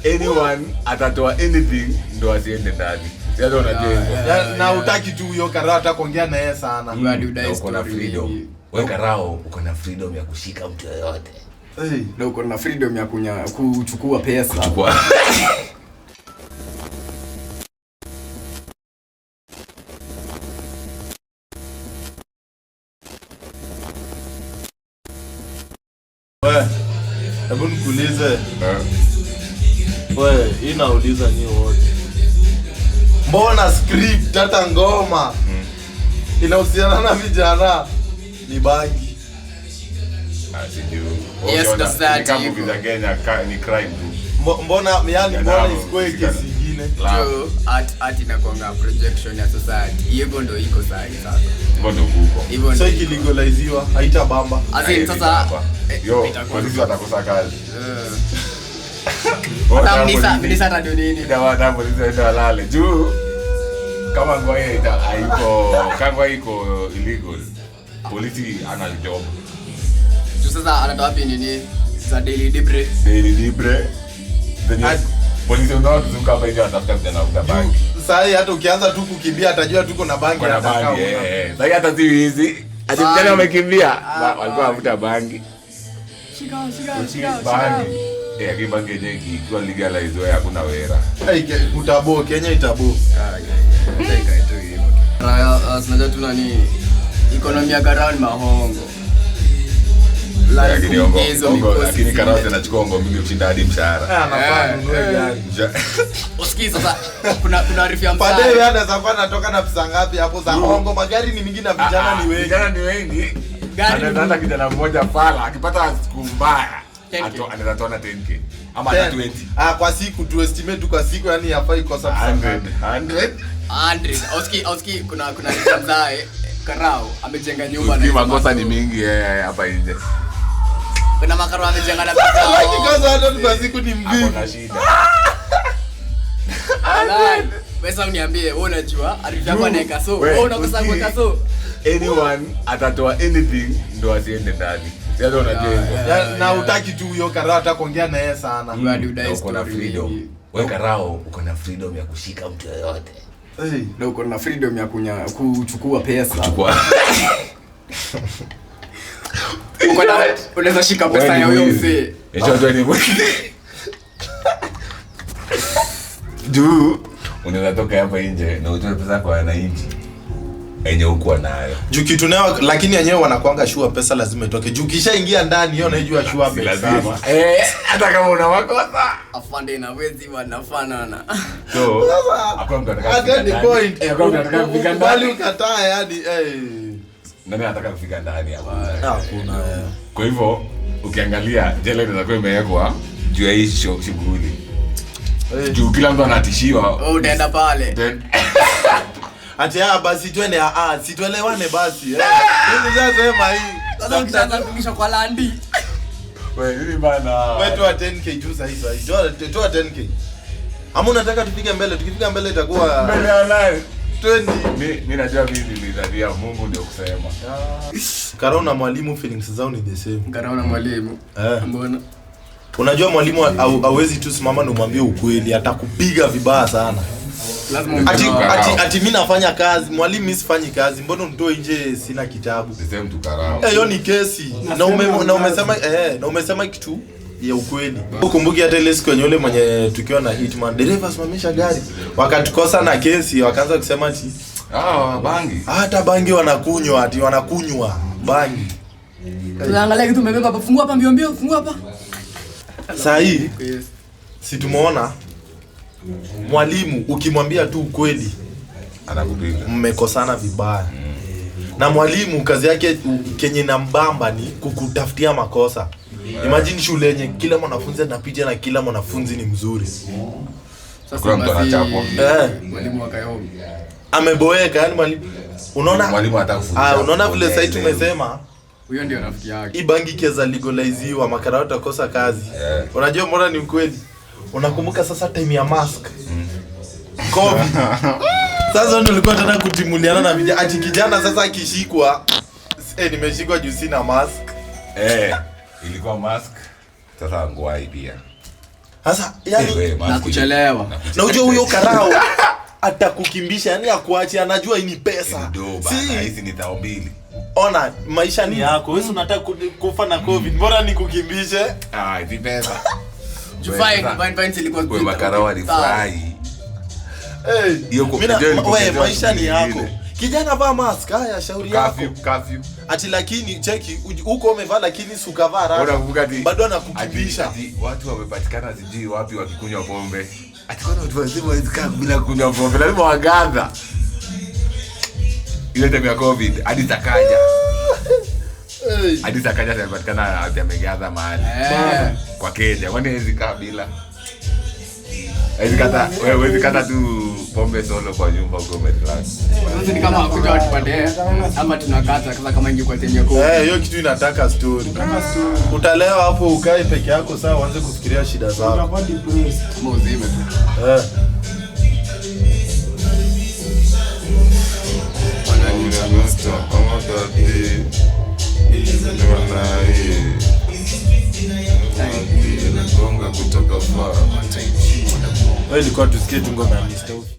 anyone atatoa anything ndo asiende ndani. Sasa unajua na utaki tu hiyo karao hata kuongea na yeye sana. Uko na freedom. Wewe karao uko na freedom ya kushika mtu yoyote. Na uko na freedom ya kuchukua pesa. Kuchukua. Hebu nikuulize. Wewe, inauliza ni wote. Mbona script hata ngoma inahusiana na vijana ni bangi? Asijui. Yes, kama vile Kenya ni crime tu. Mbona yani mbona isikwe kesi nyingine? Ati na kuanga projection ya society. Hivyo ndio iko sasa. Ngondo huko. So ikilegaliziwa haita bamba. Asi sasa polisi watakosa kazi. Minisa hata ndio nini? Ndio wata polisi ndio walale. Juu kama ngoe haiko kama iko illegal. Polisi ana job. Juu sasa anatoa wapi nini? Za daily libre. Polisi ndio tuzuka hapa hivi atafuta vijana wa bangi. Sasa hata ukianza tu kukimbia atajua tuko na bangi atakao. Sasa hata si hizi. Ati vijana wamekimbia walikuwa wavuta bangi. Shika. Bangi. Kibangi yenyewe kwa legalize wewe hakuna wera. Utabo Kenya itabo. Raya tunajua tuna ni economy ya garani mahongo. Lakini karao zinachukua ngo mingi kushinda hadi mshahara. Anafaa nunue gari. Usikiza sasa kuna arifu ya mshahara. Baadaye hata safari natoka na pesa ngapi hapo za hongo? Magari ni mingi na vijana ni wengi. Vijana ni wengi. Anaanza kijana mmoja fala akipata siku mbaya. Anaweza toa 10k ama 20. Kwa siku tu estimate tu kwa siku yani hafai kosa pesa 100. Oski kuna mzae karao amejenga nyumba na makosa ni mingi hapa nje. Kuna makaro amejenga na pesa. Lakini hata kwa siku ni mvingi. Hakuna shida. Pesa uniambie wewe unajua alifanya na kaso. Wewe unakosa kwa kaso. Anyone atatoa anything ndo asiende ndani. Sasa unajua na utaki tu hiyo karao hata kuongea na yeye sana. Uko na freedom. Wewe karao uko na freedom ya kushika mtu yoyote. Na uko na freedom ya kuchukua pesa. Unaweza shika pesa ya huyo mzee. Hicho ni juu unaweza toka hapa nje na utoe pesa kwa wananchi yenye uko nayo. Juu kitu nao lakini wenyewe wanakuanga sure pesa lazima itoke. Juu kishaingia ndani hiyo unajua sure pesa lazima. Hata kama una makosa afande na wezi wanafanana. So hapo ndo nataka ni point. Bali ukataa yani nani anataka kufika ndani hapa? Hakuna. Kwa hivyo ukiangalia jela inaweza kuwa imewekwa juu ya hii shughuli. Juu kila mtu anatishiwa. Utaenda pale. Ati basi twende si tuelewane basi. Ndio sema hii. Sasa utaanza kumisha kwa landi. Wewe nini bana? Wewe toa 10k juu sasa hivi. Toa 10k. Ama unataka tupige mbele? Tukifika mbele itakuwa mbele ya nani? 20. Mimi najua mimi nilidhania Mungu ndio kusema. Karao na mwalimu feelings zao ni the same. Karao na mwalimu. Mbona? Unajua mwalimu hawezi tu simama na umwambie ukweli, atakupiga vibaya sana. Lazima ati mimi nafanya kazi, mwalimu mimi sifanyi kazi. Mbona unitoe nje sina kitabu? The same to karao. Hiyo ni kesi. Na umesema kitu ya ukweli. Ukumbuki hata ile siku yenyewe mwenye tukiwa na hitman, dereva simamisha gari. Wakatukosa na kesi, wakaanza kusema ati bangi. Hata bangi wanakunywa bangi. Tunaangalia kitu umebeba hapa, fungua hapa mbio, fungua hapa. Sasa hii si tumeona mwalimu ukimwambia tu ukweli anakupiga. Mmekosana vibaya. Na mwalimu kazi yake kenye na mbamba ni kukutafutia makosa. Imagine shule yenye kila mwanafunzi anapitia na kila mwanafunzi ni mzuri. Sasa mtu anachapwa. Mwalimu akayomi. Ameboeka yani mwalimu. Unaona? Mwalimu atakufunza. Unaona vile sasa tumesema huyo ndio rafiki yake. Hii bangi kiza legaliziwa makarao utakosa kazi. Unajua mbona ni ukweli? Unakumbuka sasa time ya mask? Covid. Sasa ndio nilikuwa nataka kutimuliana na vijana. Ati kijana sasa akishikwa, nimeshikwa juu sina mask. Ilikuwa mask. Sasa ngwai pia. Sasa yani na kuchelewa. Na unajua huyo karao atakukimbisha, yani akuache, anajua hii ni pesa. Si hizi ni 2,000. Ona, maisha ni yako. Wewe unataka kufa na COVID. Bora nikukimbishe. Hizi pesa. Fine ilikuwa kwa makarao alifurahi. Wewe maisha ni yako. Kijana vaa mask, haya shauri yako. Curfew. Ati lakini cheki huko umevaa lakini sukavaa rara. Bado anakukimbisha. Watu wamepatikana sijui wapi wakikunywa pombe. Ati kuna watu wazima wazika bila kunywa pombe. Lazima wagaza. Ile time ya COVID hadi takaja. Hadi takaja amepatikana amegaza mahali. Kwa Kenya. Kwani hizi kabila. Hizi kata tu pombe solo kwa nyumba huko Medlands. Sasa ni kama hakuja watu pande ama tunakata kama ingekuwa tenye kwa. Hiyo kitu inataka story. Utalewa hapo ukae peke yako sawa uanze kufikiria shida zako. Unakuwa depressed. Mzima tu. Wewe ilikuwa tusikie tu ngoma ya Mr.